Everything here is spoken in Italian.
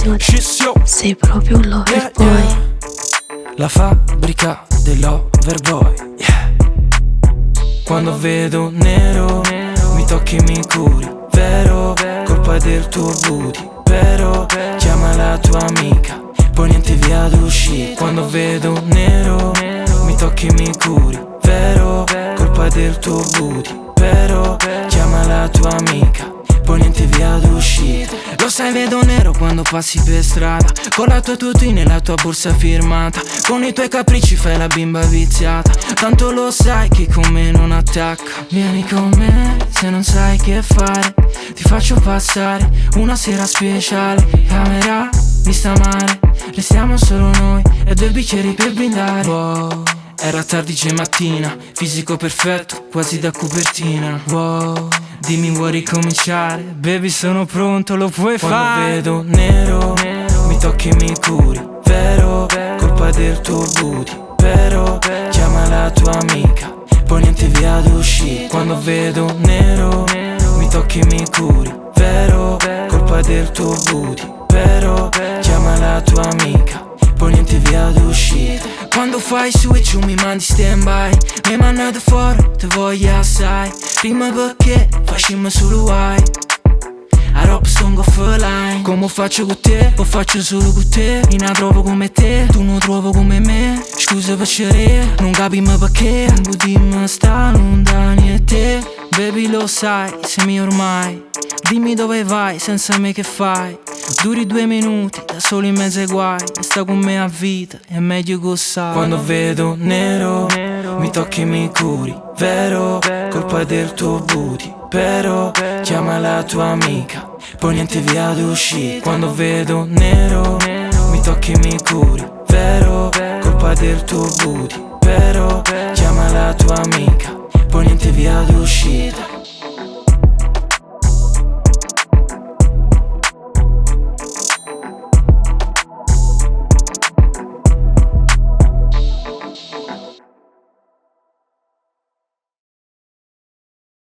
Attenzione, sei proprio un lover boy. La fabbrica dell'overboy, yeah. Quando vedo nero, mi tocchi e mi curi, vero? Colpa del tuo booty, però chiama la tua amica, poi niente via d'uscita. Quando vedo nero, mi tocchi e mi curi, vero? Colpa del tuo booty, però chiama la tua amica, poi niente via d'uscita. Lo sai, vedo nero quando passi per strada, con la tua tutine e la tua borsa firmata, con i tuoi capricci fai la bimba viziata, tanto lo sai che con me non attacca. Vieni con me se non sai che fare, ti faccio passare una sera speciale. Camera vista male, restiamo solo noi e 2 bicchieri per brindare. Wow, era tardi già mattina, fisico perfetto, quasi da copertina. Wow, dimmi vuoi ricominciare, baby sono pronto, lo puoi fare. Quando vedo nero, mi tocchi e mi curi, vero? Colpa del tuo booty, però chiama la tua amica, poi niente via d'uscita. Quando vedo nero, mi tocchi e mi curi, vero? Colpa del tuo booty, però chiama la tua amica, poi niente via d'uscita. Quando fai switch mi mandi stand by, mi manda da fuori, te voglio assai. Prima perché facciamo solo guai, a rob song offline. Come faccio con te, lo faccio solo con te. Io non trovo come te, tu non trovo come me. Scusa per cerare, non capiamo perché. Non potremmo stare lontani e te. Baby lo sai, sei mio ormai. Dimmi dove vai, senza me che fai. Duri 2 minuti, da solo in mezzo ai guai. E sta con me a vita, è meglio che sai. Quando vedo nero, mi tocchi e mi curi, vero? Colpa del tuo booty, però chiama la tua amica, poi niente via d'uscita. Quando vedo nero, mi tocchi e mi curi, vero? Colpa del tuo booty, però chiama la tua amica, poi niente via d'uscita.